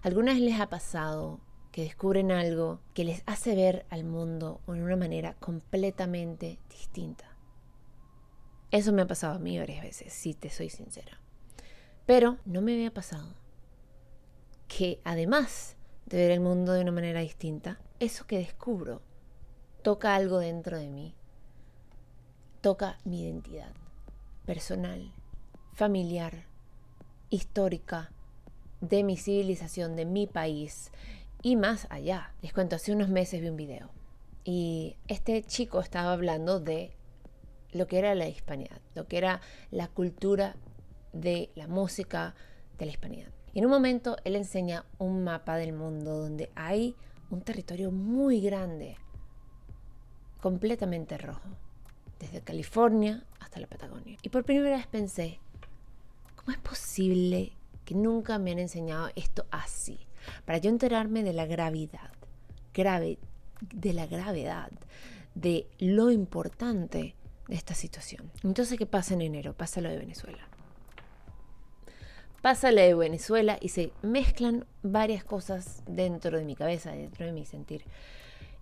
¿Alguna vez les ha pasado que descubren algo que les hace ver al mundo de una manera completamente distinta? Eso me ha pasado a mí varias veces, si te soy sincera. Pero no me había pasado que además de ver el mundo de una manera distinta, eso que descubro toca algo dentro de mí. Toca mi identidad personal, familiar, histórica, de mi civilización, de mi país y más allá. Les cuento, hace unos meses vi un video y este chico estaba hablando de lo que era la hispanidad, lo que era la cultura de la música de la hispanidad. Y en un momento él enseña un mapa del mundo donde hay un territorio muy grande, completamente rojo, desde California hasta la Patagonia. Y por primera vez pensé, ¿cómo es posible que nunca me han enseñado esto así? Para yo enterarme de la gravedad, de la gravedad, de lo importante de esta situación. Entonces, ¿qué pasa en enero? Pasa lo de Venezuela. Pasa lo de Venezuela y se mezclan varias cosas dentro de mi cabeza, dentro de mi sentir.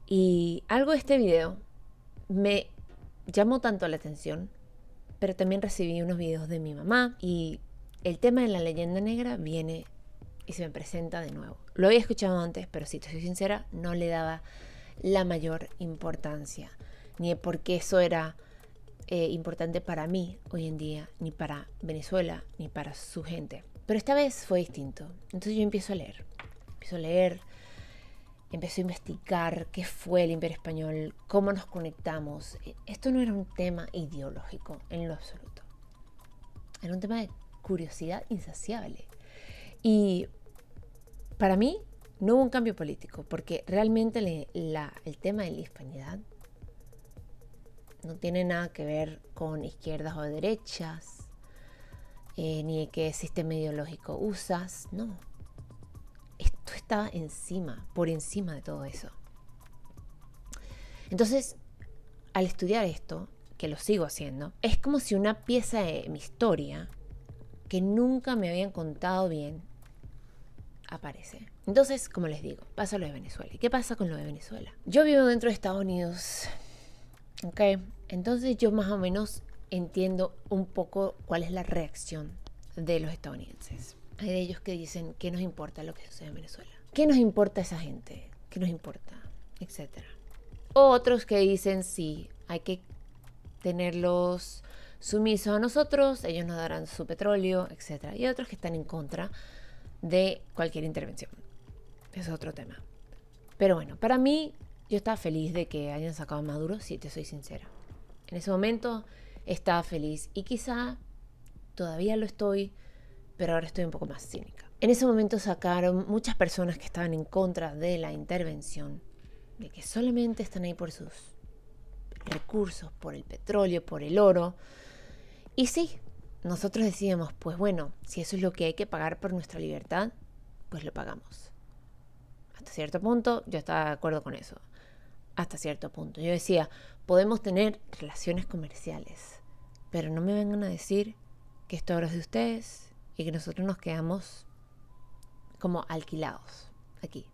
Y algo de este video me llamó tanto la atención, pero también recibí unos videos de mi mamá y el tema de la leyenda negra viene y se me presenta de nuevo. Lo había escuchado antes, pero si te soy sincera, no le daba la mayor importancia, ni porque eso era importante para mí hoy en día, ni para Venezuela, ni para su gente. Pero esta vez fue distinto. Entonces yo empiezo a leer, empecé a investigar qué fue el Imperio Español, cómo nos conectamos. Esto no era un tema ideológico en lo absoluto. Era un tema de curiosidad insaciable. Y para mí no hubo un cambio político, porque realmente el tema de la hispanidad no tiene nada que ver con izquierdas o derechas, ni de qué sistema ideológico usas, no. Esto estaba por encima de todo eso. Entonces, al estudiar esto, que lo sigo haciendo, es como si una pieza de mi historia, que nunca me habían contado bien, aparece. Entonces, como les digo, pasa lo de Venezuela. ¿Y qué pasa con lo de Venezuela? Yo vivo dentro de Estados Unidos, ¿ok? Entonces yo más o menos entiendo un poco cuál es la reacción de los estadounidenses. Hay de ellos que dicen, ¿qué nos importa lo que sucede en Venezuela? ¿Qué nos importa esa gente? ¿Qué nos importa? Etcétera. Otros que dicen, sí, hay que tenerlos sumisos a nosotros, ellos nos darán su petróleo, etcétera. Y otros que están en contra de cualquier intervención. Eso es otro tema. Pero bueno, para mí, yo estaba feliz de que hayan sacado a Maduro, si te soy sincera. En ese momento estaba feliz y quizá todavía lo estoy, pero ahora estoy un poco más cínica. En ese momento sacaron muchas personas que estaban en contra de la intervención, de que solamente están ahí por sus recursos, por el petróleo, por el oro. Y sí, nosotros decíamos, pues bueno, si eso es lo que hay que pagar por nuestra libertad, pues lo pagamos. Hasta cierto punto yo estaba de acuerdo con eso. Hasta cierto punto. Yo decía, podemos tener relaciones comerciales, pero no me vengan a decir que esto ahora es de ustedes y que nosotros nos quedamos como alquilados aquí.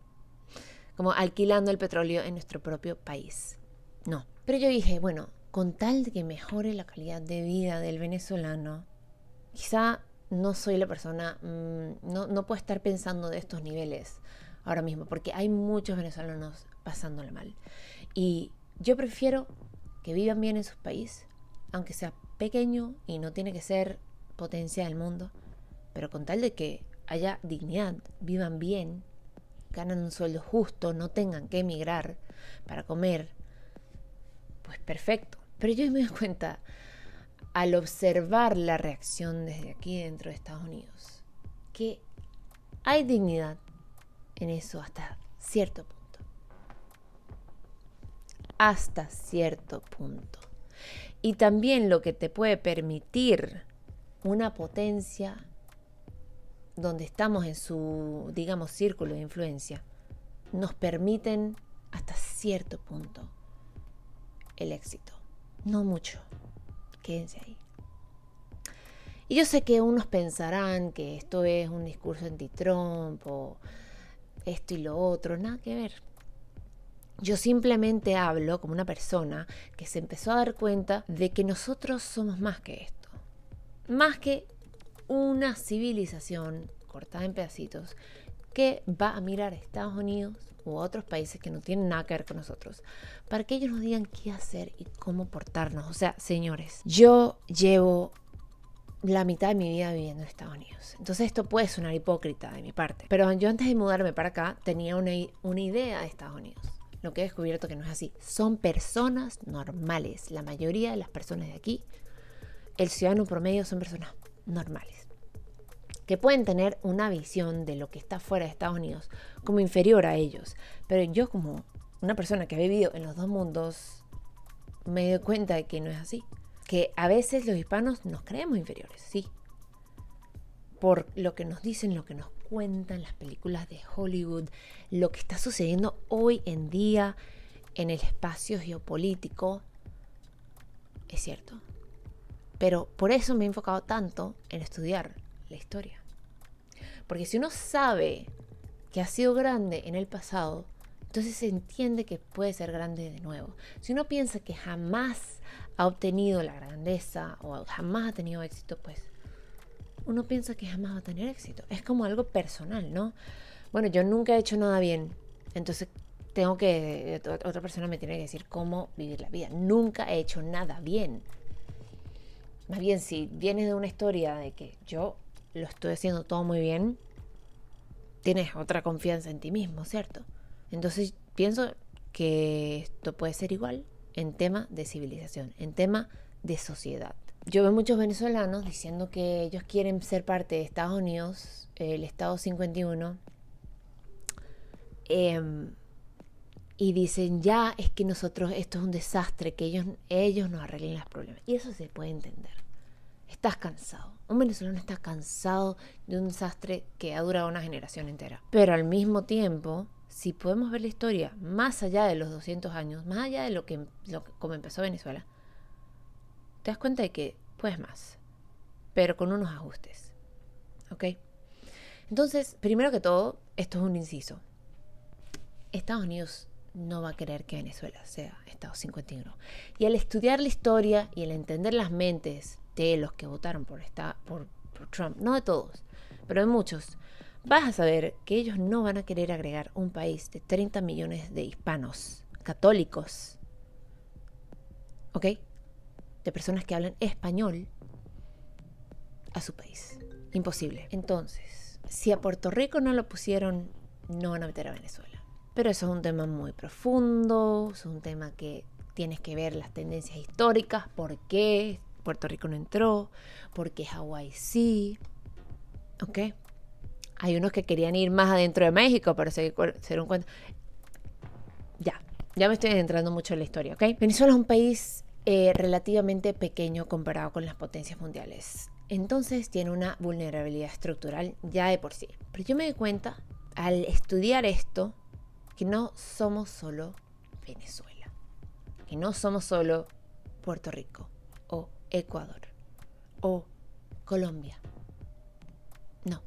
Como alquilando el petróleo en nuestro propio país. No. Pero yo dije, bueno, con tal de que mejore la calidad de vida del venezolano, quizá no soy la persona, no puedo estar pensando de estos niveles ahora mismo, porque hay muchos venezolanos pasándola mal. Y yo prefiero que vivan bien en su país, aunque sea pequeño y no tiene que ser potencia del mundo, pero con tal de que haya dignidad, vivan bien, ganan un sueldo justo, no tengan que emigrar para comer, pues perfecto. Pero yo me doy cuenta, al observar la reacción desde aquí dentro de Estados Unidos, que hay dignidad en eso hasta cierto punto. Hasta cierto punto. Y también lo que te puede permitir una potencia donde estamos en su, digamos, círculo de influencia, nos permiten hasta cierto punto el éxito. No mucho. Quédense ahí. Y yo sé que unos pensarán que esto es un discurso anti-Trump o esto y lo otro, nada que ver. Yo simplemente hablo como una persona que se empezó a dar cuenta de que nosotros somos más que esto. Más que una civilización cortada en pedacitos que va a mirar a Estados Unidos u otros países que no tienen nada que ver con nosotros para que ellos nos digan qué hacer y cómo portarnos. O sea, señores, yo llevo la mitad de mi vida viviendo en Estados Unidos. Entonces esto puede sonar hipócrita de mi parte. Pero yo antes de mudarme para acá tenía una idea de Estados Unidos. Lo que he descubierto que no es así. Son personas normales. La mayoría de las personas de aquí, el ciudadano promedio, son personas normales. Que pueden tener una visión de lo que está fuera de Estados Unidos como inferior a ellos. Pero yo, como una persona que ha vivido en los dos mundos, me doy cuenta de que no es así. Que a veces los hispanos nos creemos inferiores, sí. Por lo que nos dicen, lo que nos cuentan las películas de Hollywood, lo que está sucediendo hoy en día en el espacio geopolítico, es cierto. Pero por eso me he enfocado tanto en estudiar la historia. Porque si uno sabe que ha sido grande en el pasado, entonces se entiende que puede ser grande de nuevo. Si uno piensa que jamás ha obtenido la grandeza o jamás ha tenido éxito, pues uno piensa que jamás va a tener éxito. Es como algo personal, ¿no? Bueno, yo nunca he hecho nada bien, entonces otra persona me tiene que decir cómo vivir la vida. Nunca he hecho nada bien. Más bien, si vienes de una historia de que yo lo estoy haciendo todo muy bien, tienes otra confianza en ti mismo, ¿cierto? Entonces pienso que esto puede ser igual en tema de civilización, en tema de sociedad. Yo veo muchos venezolanos diciendo que ellos quieren ser parte de Estados Unidos, el Estado 51, y dicen, ya, es que nosotros, esto es un desastre, que ellos nos arreglen los problemas. Y eso se puede entender. Estás cansado. Un venezolano está cansado de un desastre que ha durado una generación entera. Pero al mismo tiempo, si podemos ver la historia más allá de los 200 años, más allá de como empezó Venezuela, te das cuenta de que puedes más, pero con unos ajustes. ¿Ok? Entonces, primero que todo, esto es un inciso. Estados Unidos no va a querer que Venezuela sea Estado 51. Y al estudiar la historia y al entender las mentes de los que votaron por Trump, no de todos, pero de muchos, vas a saber que ellos no van a querer agregar un país de 30 millones de hispanos, católicos, ¿ok? De personas que hablan español a su país. Imposible. Entonces, si a Puerto Rico no lo pusieron, no van a meter a Venezuela. Pero eso es un tema muy profundo, es un tema que tienes que ver las tendencias históricas, por qué Puerto Rico no entró, por qué Hawái sí, ¿ok? Hay unos que querían ir más adentro de México, pero se dieron cuenta. Ya me estoy adentrando mucho en la historia, ¿ok? Venezuela es un país relativamente pequeño comparado con las potencias mundiales. Entonces tiene una vulnerabilidad estructural ya de por sí. Pero yo me doy cuenta, al estudiar esto, que no somos solo Venezuela, que no somos solo Puerto Rico, o Ecuador, o Colombia. No,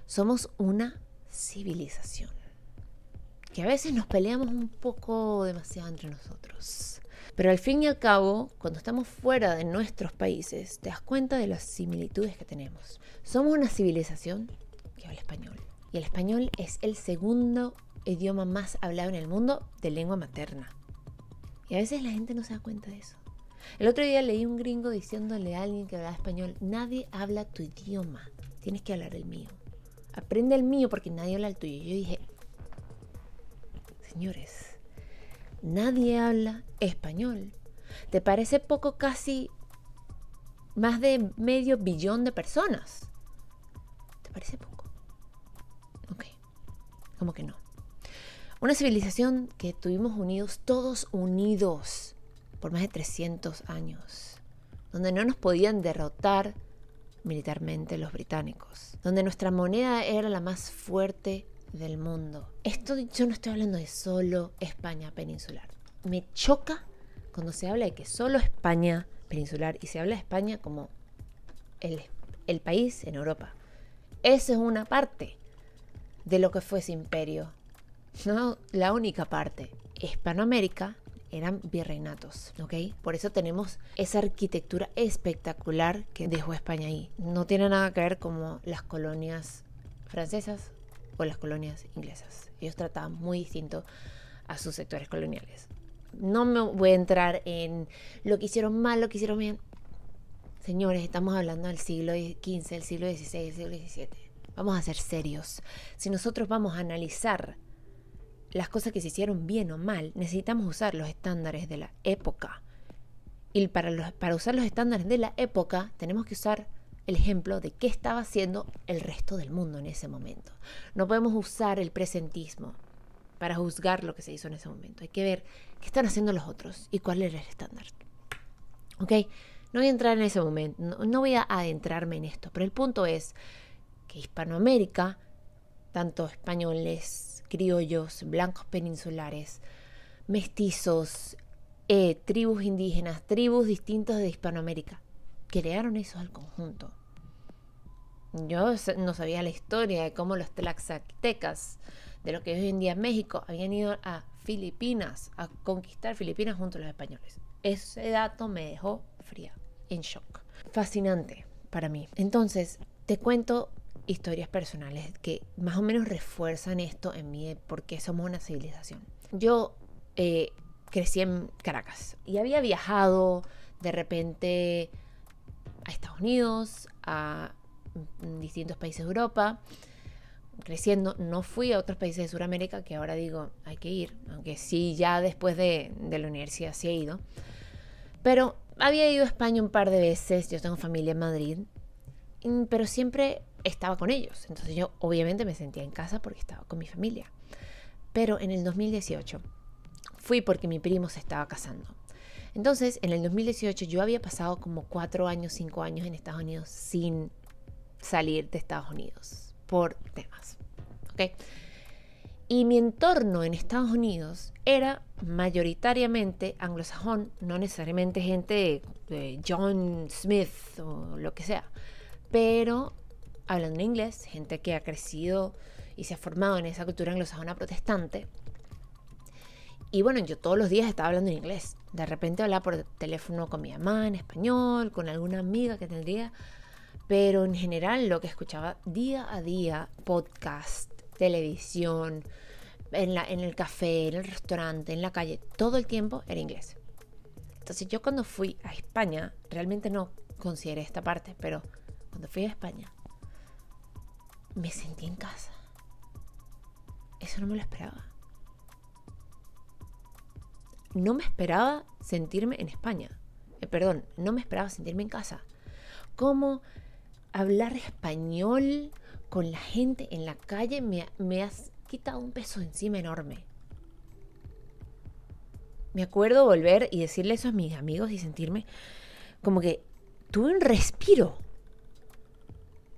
somos una civilización, que a veces nos peleamos un poco demasiado entre nosotros. Pero al fin y al cabo, cuando estamos fuera de nuestros países, te das cuenta de las similitudes que tenemos. Somos una civilización que habla español. Y el español es el segundo idioma más hablado en el mundo de lengua materna. Y a veces la gente no se da cuenta de eso. El otro día leí un gringo diciéndole a alguien que hablaba español, nadie habla tu idioma, tienes que hablar el mío. Aprende el mío porque nadie habla el tuyo. Y yo dije, señores, nadie habla español. ¿Te parece poco? Casi más de 500 millones de personas. ¿Te parece poco? Ok, ¿cómo que no? Una civilización que tuvimos unidos, todos unidos, por más de 300 años, donde no nos podían derrotar militarmente los británicos, donde nuestra moneda era la más fuerte del mundo. Esto yo no estoy hablando de solo España peninsular. Me choca cuando se habla de que solo España peninsular y se habla de España como el país en Europa. Eso es una parte. de lo que fue ese imperio. No la única parte. Hispanoamérica eran virreinatos, ¿ok? Por eso tenemos esa arquitectura espectacular que dejó España ahí. No tiene nada que ver como las colonias francesas o las colonias inglesas. Ellos trataban muy distinto a sus sectores coloniales. No me voy a entrar en lo que hicieron mal, lo que hicieron bien. Señores, estamos hablando del siglo XV, del siglo XVI, del siglo XVII. Vamos a ser serios. Si nosotros vamos a analizar las cosas que se hicieron bien o mal, necesitamos usar los estándares de la época. Y para usar los estándares de la época, tenemos que usar el ejemplo de qué estaba haciendo el resto del mundo en ese momento. No podemos usar el presentismo para juzgar lo que se hizo en ese momento. Hay que ver qué están haciendo los otros y cuál era el estándar. ¿Ok? No voy a entrar en ese momento, no voy a adentrarme en esto, pero el punto es que Hispanoamérica, tanto españoles, criollos, blancos peninsulares, mestizos, tribus indígenas, tribus distintas de Hispanoamérica, crearon eso al conjunto. Yo no sabía la historia de cómo los tlaxcaltecas, de lo que hoy en día es México, habían ido a Filipinas, a conquistar Filipinas junto a los españoles. Ese dato me dejó fría, en shock. Fascinante para mí. Entonces, te cuento historias personales que más o menos refuerzan esto en mí, porque somos una civilización. Yo crecí en Caracas y había viajado de repente a Estados Unidos, a distintos países de Europa. Creciendo, no fui a otros países de Sudamérica, que ahora digo, hay que ir, aunque sí, ya después de la universidad sí he ido. Pero había ido a España un par de veces, yo tengo familia en Madrid, pero siempre estaba con ellos. Entonces yo obviamente me sentía en casa porque estaba con mi familia. Pero en el 2018 fui porque mi primo se estaba casando. Entonces en el 2018 yo había pasado como 4 años, 5 años en Estados Unidos sin salir de Estados Unidos por temas. ¿Ok? Y mi entorno en Estados Unidos era mayoritariamente anglosajón, no necesariamente gente de John Smith o lo que sea, pero hablando en inglés, gente que ha crecido y se ha formado en esa cultura anglosajona protestante. Y bueno, yo todos los días estaba hablando en inglés. De repente hablaba por teléfono con mi mamá en español, con alguna amiga que tendría, pero en general lo que escuchaba día a día, podcast, televisión, en el café, en el restaurante, en la calle, todo el tiempo era inglés. Entonces yo cuando fui a España, realmente no consideré esta parte, pero cuando fui a España, me sentí en casa. Eso no me lo esperaba. No me esperaba sentirme en España. No me esperaba sentirme en casa. ¿Cómo hablar español con la gente en la calle me ha quitado un peso encima enorme? Me acuerdo volver y decirle eso a mis amigos y sentirme como que tuve un respiro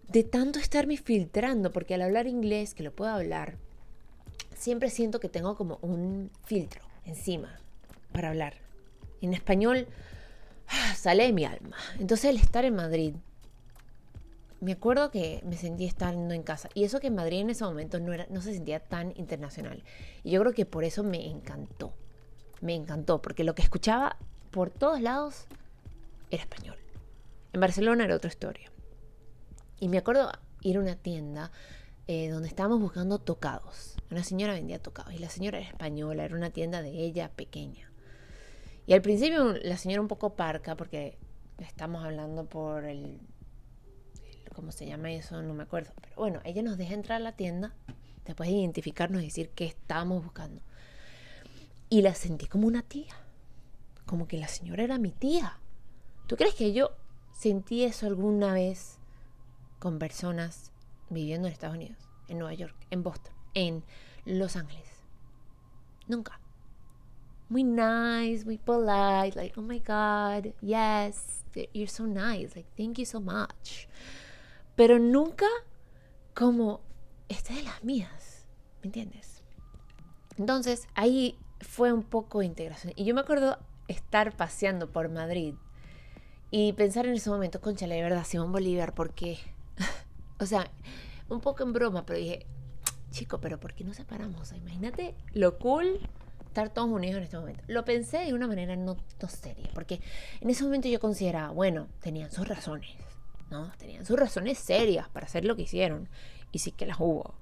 de tanto estarme filtrando, porque al hablar inglés, que lo puedo hablar, siempre siento que tengo como un filtro encima para hablar. En español sale de mi alma. Entonces el estar en Madrid, me acuerdo que me sentí estando en casa. Y eso que en Madrid en ese momento no se sentía tan internacional. Y yo creo que por eso me encantó. Me encantó, porque lo que escuchaba por todos lados era español. En Barcelona era otra historia. Y me acuerdo ir a una tienda donde estábamos buscando tocados. Una señora vendía tocados y la señora era española, era una tienda de ella pequeña. Y al principio la señora un poco parca, porque estamos hablando por ¿cómo se llama eso? No me acuerdo. Pero bueno, ella nos deja entrar a la tienda, después de identificarnos y decir qué estábamos buscando. Y la sentí como una tía. Como que la señora era mi tía. ¿Tú crees que yo sentí eso alguna vez con personas viviendo en Estados Unidos, en Nueva York, en Boston, en Los Ángeles? Nunca. Muy nice, muy polite, like, oh my God, yes, you're so nice, like, thank you so much. Pero nunca como, esta es de las mías, ¿me entiendes? Entonces, ahí fue un poco de integración. Y yo me acuerdo estar paseando por Madrid y pensar en ese momento, cónchale, de verdad, Simón Bolívar, ¿por qué? O sea, un poco en broma, pero dije, chico, pero ¿por qué nos separamos? O sea, imagínate lo cool estar todos unidos en este momento. Lo pensé de una manera no seria, porque en ese momento yo consideraba, bueno, tenían sus razones, ¿no? Tenían sus razones serias para hacer lo que hicieron, y sí que las hubo.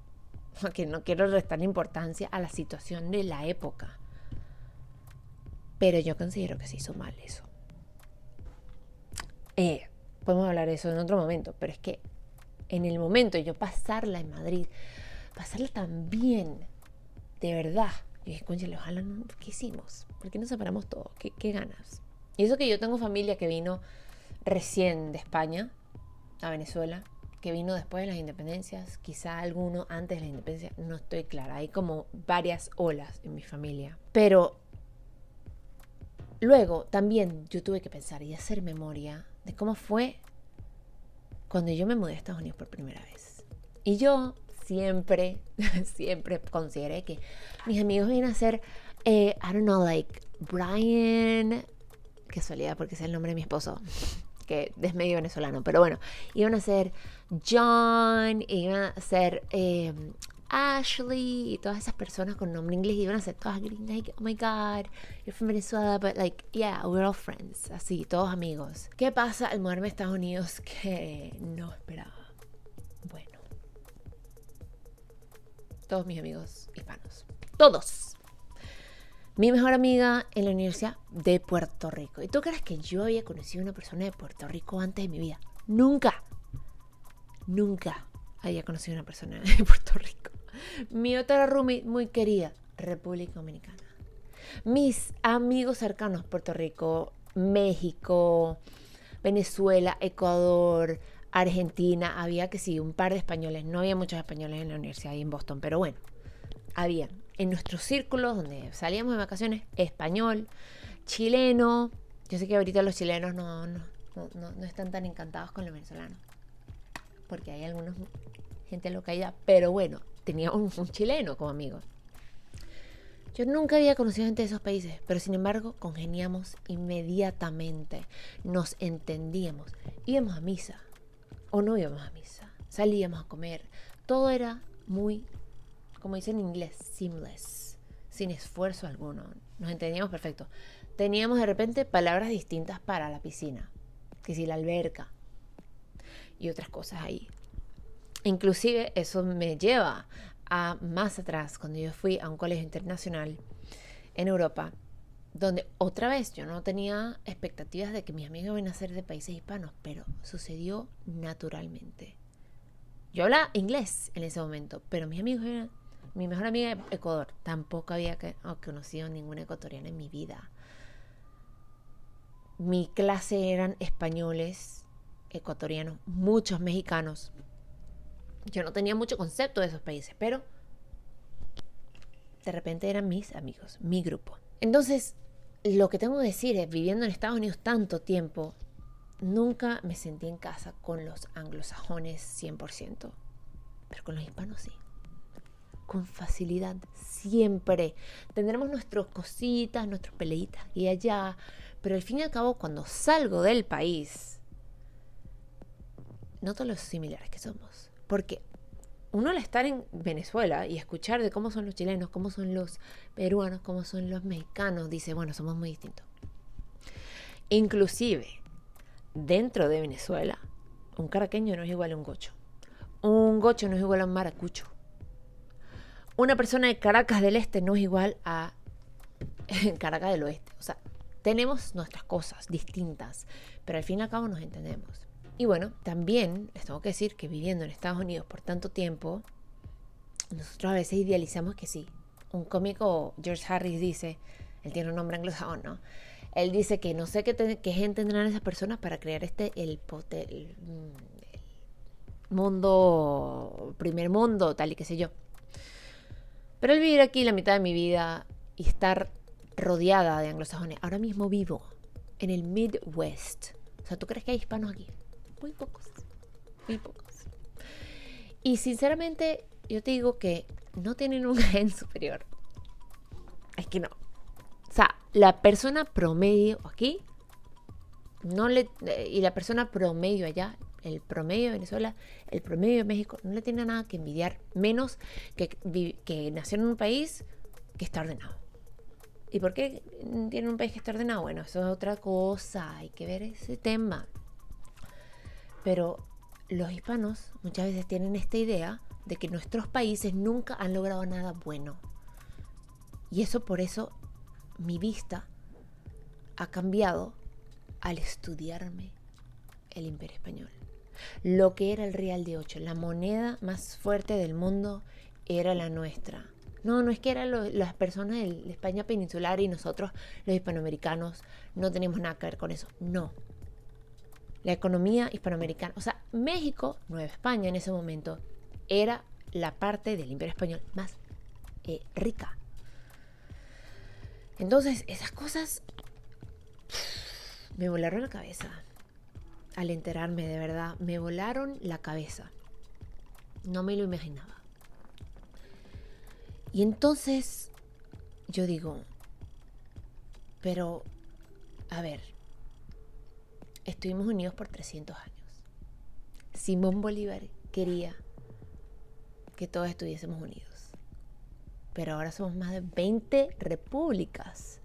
Que no quiero restar importancia a la situación de la época, pero yo considero que se hizo mal eso. Podemos hablar de eso en otro momento, pero es que en el momento de yo pasarla en Madrid, pasarla tan bien, de verdad, y dije, conchale, ojalá no, ¿qué hicimos? ¿Por qué nos separamos todos? ¿Qué ganas? Y eso que yo tengo familia que vino recién de España a Venezuela, que vino después de las independencias, quizá alguno antes de la independencia, no estoy clara. Hay como varias olas en mi familia. Pero luego también yo tuve que pensar y hacer memoria de cómo fue cuando yo me mudé a Estados Unidos por primera vez. Y yo siempre consideré que mis amigos iban a ser, I don't know, like Brian, casualidad porque es el nombre de mi esposo, que es medio venezolano, pero bueno, iban a ser John, iban a ser Ashley y todas esas personas con nombre inglés, iban a ser todas gringas, like, oh my god, you're from Venezuela, but like, yeah, we're all friends, así, todos amigos. ¿Qué pasa al mudarme a Estados Unidos que no esperaba? Bueno, todos mis amigos hispanos, todos. Mi mejor amiga en la universidad de Puerto Rico. ¿Y tú crees que yo había conocido a una persona de Puerto Rico antes de mi vida? Nunca había conocido a una persona de Puerto Rico. Mi otra roomie muy querida, República Dominicana. Mis amigos cercanos, Puerto Rico, México, Venezuela, Ecuador, Argentina. Había que sí, un par de españoles. No había muchos españoles en la universidad ahí en Boston, pero bueno, había. En nuestros círculos donde salíamos de vacaciones, español, chileno. Yo sé que ahorita los chilenos no están tan encantados con los venezolanos, porque hay algunos gente loca allá, pero bueno, tenía un chileno como amigo. Yo nunca había conocido gente de esos países, pero sin embargo congeniamos inmediatamente, nos entendíamos, íbamos a misa o no íbamos a misa, salíamos a comer, todo era muy, como dicen en inglés, seamless, sin esfuerzo alguno, nos entendíamos perfecto. Teníamos de repente palabras distintas para la piscina, que si la alberca y otras cosas ahí. Inclusive eso me lleva a más atrás, cuando yo fui a un colegio internacional en Europa, donde otra vez yo no tenía expectativas de que mis amigos iban a ser de países hispanos, pero sucedió naturalmente. Yo hablaba inglés en ese momento, pero mis amigos eran... Mi mejor amiga de Ecuador, tampoco había conocido ninguna ecuatoriana en mi vida. Mi clase eran españoles, ecuatorianos, muchos mexicanos. Yo no tenía mucho concepto de esos países, pero de repente eran mis amigos, mi grupo. Entonces, lo que tengo que decir es, viviendo en Estados Unidos tanto tiempo, nunca me sentí en casa con los anglosajones 100%, pero con los hispanos sí. Con facilidad, siempre. Tendremos nuestras cositas, nuestras peleitas y allá, pero al fin y al cabo, cuando salgo del país, noto los similares que somos. Porque uno al estar en Venezuela y escuchar de cómo son los chilenos, cómo son los peruanos, cómo son los mexicanos, dice, bueno, somos muy distintos. Inclusive, dentro de Venezuela, un caraqueño no es igual a un gocho. Un gocho no es igual a un maracucho. Una persona de Caracas del Este no es igual a Caracas del Oeste. O sea, tenemos nuestras cosas distintas, pero al fin y al cabo nos entendemos. Y bueno, también les tengo que decir que viviendo en Estados Unidos por tanto tiempo, nosotros a veces idealizamos que sí. Un cómico, George Harris, dice, él tiene un nombre anglosajón, ¿no? Él dice que no sé qué gente tendrán esas personas para crear el mundo, primer mundo, tal y qué sé yo. Pero al vivir aquí la mitad de mi vida y estar rodeada de anglosajones, ahora mismo vivo en el Midwest. O sea, ¿tú crees que hay hispanos aquí? Muy pocos. Y sinceramente, yo te digo que no tienen un gen superior. Es que no. O sea, la persona promedio aquí y la persona promedio allá, el promedio de Venezuela, el promedio de México, no le tiene nada que envidiar, menos que nació en un país que está ordenado. ¿Y por qué tiene un país que está ordenado? Bueno, eso es otra cosa, hay que ver ese tema. Pero los hispanos muchas veces tienen esta idea de que nuestros países nunca han logrado nada bueno. Y por eso mi vista ha cambiado al estudiarme el Imperio Español. Lo que era el Real de 8, la moneda más fuerte del mundo, era la nuestra. No es que eran las personas de España peninsular y nosotros, los hispanoamericanos, no tenemos nada que ver con eso. No. La economía hispanoamericana, o sea, México, Nueva España en ese momento, era la parte del Imperio Español más rica. Entonces, esas cosas me volaron la cabeza. Al enterarme, de verdad, me volaron la cabeza. No me lo imaginaba. Y entonces yo digo, pero, a ver, estuvimos unidos por 300 años. Simón Bolívar quería que todos estuviésemos unidos. Pero ahora somos más de 20 repúblicas.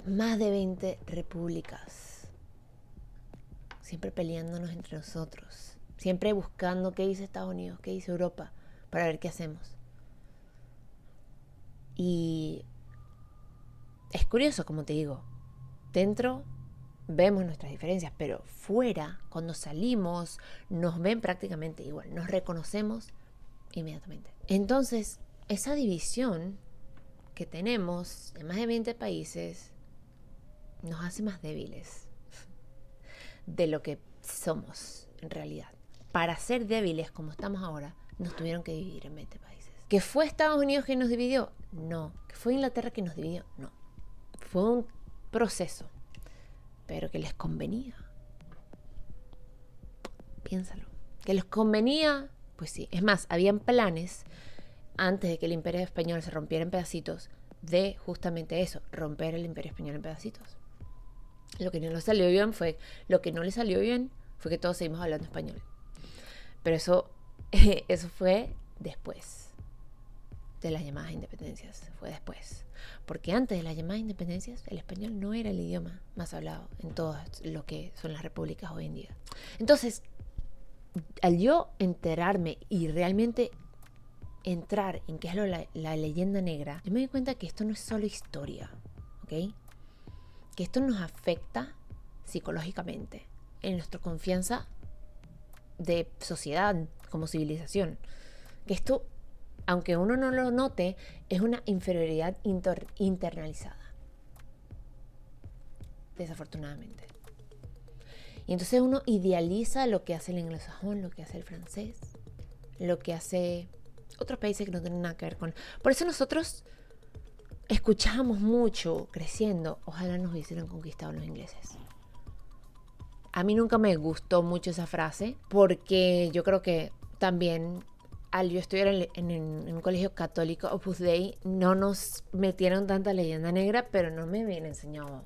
Más de 20 repúblicas. Siempre peleándonos entre nosotros. Siempre buscando qué dice Estados Unidos, qué dice Europa, para ver qué hacemos. Y es curioso, como te digo. Dentro vemos nuestras diferencias, pero fuera, cuando salimos, nos ven prácticamente igual. Nos reconocemos inmediatamente. Entonces, esa división que tenemos en más de 20 países nos hace más débiles de lo que somos en realidad. Para ser débiles como estamos ahora, nos tuvieron que dividir en 20 países. ¿Que fue Estados Unidos quien nos dividió? No. ¿Que fue Inglaterra quien nos dividió? No. Fue un proceso, pero que les convenía. Piénsalo. ¿Que les convenía? Pues sí. Es más, habían planes antes de que el Imperio Español se rompiera en pedacitos de justamente eso, romper el Imperio Español en pedacitos. Lo que no le salió bien fue que todos seguimos hablando español. Pero eso fue después de las llamadas independencias. Fue después. Porque antes de las llamadas independencias, el español no era el idioma más hablado en todo lo que son las repúblicas hoy en día. Entonces, al yo enterarme y realmente entrar en qué es la leyenda negra, yo me di cuenta que esto no es solo historia, ¿ok? Que esto nos afecta psicológicamente en nuestra confianza de sociedad como civilización. Que esto, aunque uno no lo note, es una inferioridad internalizada. Desafortunadamente. Y entonces uno idealiza lo que hace el anglosajón, lo que hace el francés, lo que hace otros países que no tienen nada que ver con... Por eso nosotros escuchamos mucho creciendo, ojalá nos hubiesen conquistado los ingleses. A mí nunca me gustó mucho esa frase, porque yo creo que también al yo estudiar en un colegio católico, Opus Dei, no nos metieron tanta leyenda negra, pero no me habían enseñado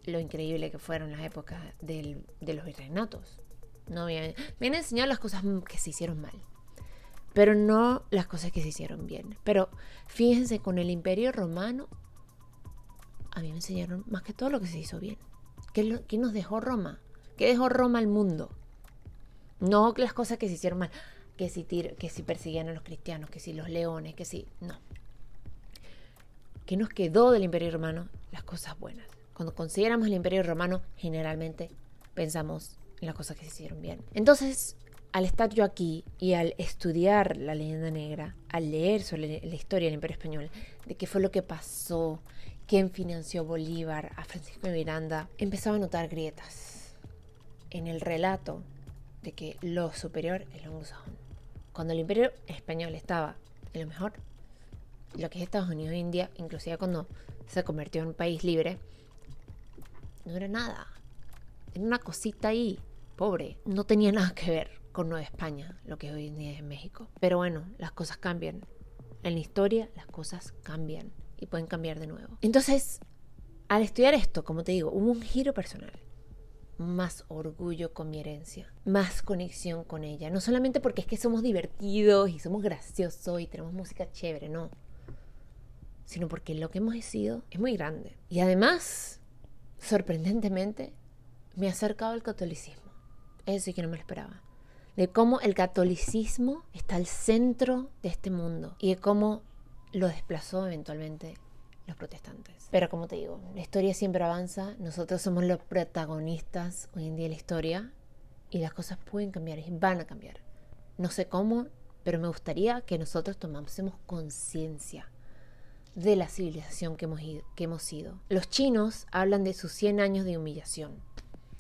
lo increíble que fueron las épocas de los virreinatos. No me habían enseñado las cosas que se hicieron mal, pero no las cosas que se hicieron bien. Pero fíjense, con el Imperio Romano, a mí me enseñaron más que todo lo que se hizo bien. ¿Qué nos dejó Roma? ¿Qué dejó Roma al mundo? No las cosas que se hicieron mal, que si persiguían a los cristianos, que si los leones, que si... No. ¿Qué nos quedó del Imperio Romano? Las cosas buenas. Cuando consideramos el Imperio Romano, generalmente pensamos en las cosas que se hicieron bien. Entonces, al estar yo aquí y al estudiar la leyenda negra, al leer sobre la historia del Imperio Español, de qué fue lo que pasó, quién financió Bolívar, a Francisco de Miranda, empezaba a notar grietas en el relato de que lo superior es lo anglosajón. Cuando el Imperio Español estaba en lo mejor, lo que es Estados Unidos e India, inclusive cuando se convirtió en un país libre, no era nada. Era una cosita ahí, pobre. No tenía nada que ver con Nueva España, lo que hoy en día es México. Pero bueno, las cosas cambian. En la historia las cosas cambian y pueden cambiar de nuevo. Entonces, Al estudiar esto, como te digo, hubo un giro personal. Más orgullo con mi herencia, más conexión con ella. No solamente porque es que somos divertidos y somos graciosos y tenemos música chévere, no. Sino porque lo que hemos sido es muy grande. Y además, sorprendentemente, me ha acercado al catolicismo. Eso sí que no me lo esperaba. De cómo el catolicismo está al centro de este mundo y de cómo lo desplazó eventualmente los protestantes. Pero como te digo, la historia siempre avanza, nosotros somos los protagonistas hoy en día de la historia y las cosas pueden cambiar y van a cambiar. No sé cómo, pero me gustaría que nosotros tomásemos conciencia de la civilización que hemos sido. Los chinos hablan de sus 100 años de humillación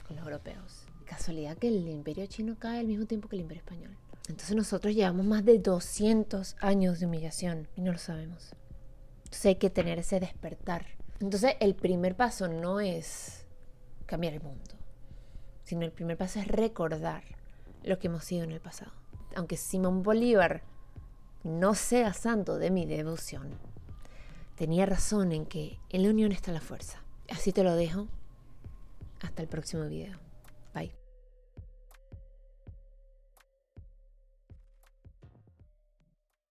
con los europeos. Casualidad que el imperio chino cae al mismo tiempo que el imperio español. Entonces nosotros llevamos más de 200 años de humillación y no lo sabemos. Entonces hay que tener ese despertar. Entonces el primer paso no es cambiar el mundo, sino el primer paso es recordar lo que hemos sido en el pasado. Aunque Simón Bolívar no sea santo de mi devoción, tenía razón en que en la unión está la fuerza. Así te lo dejo. Hasta el próximo video.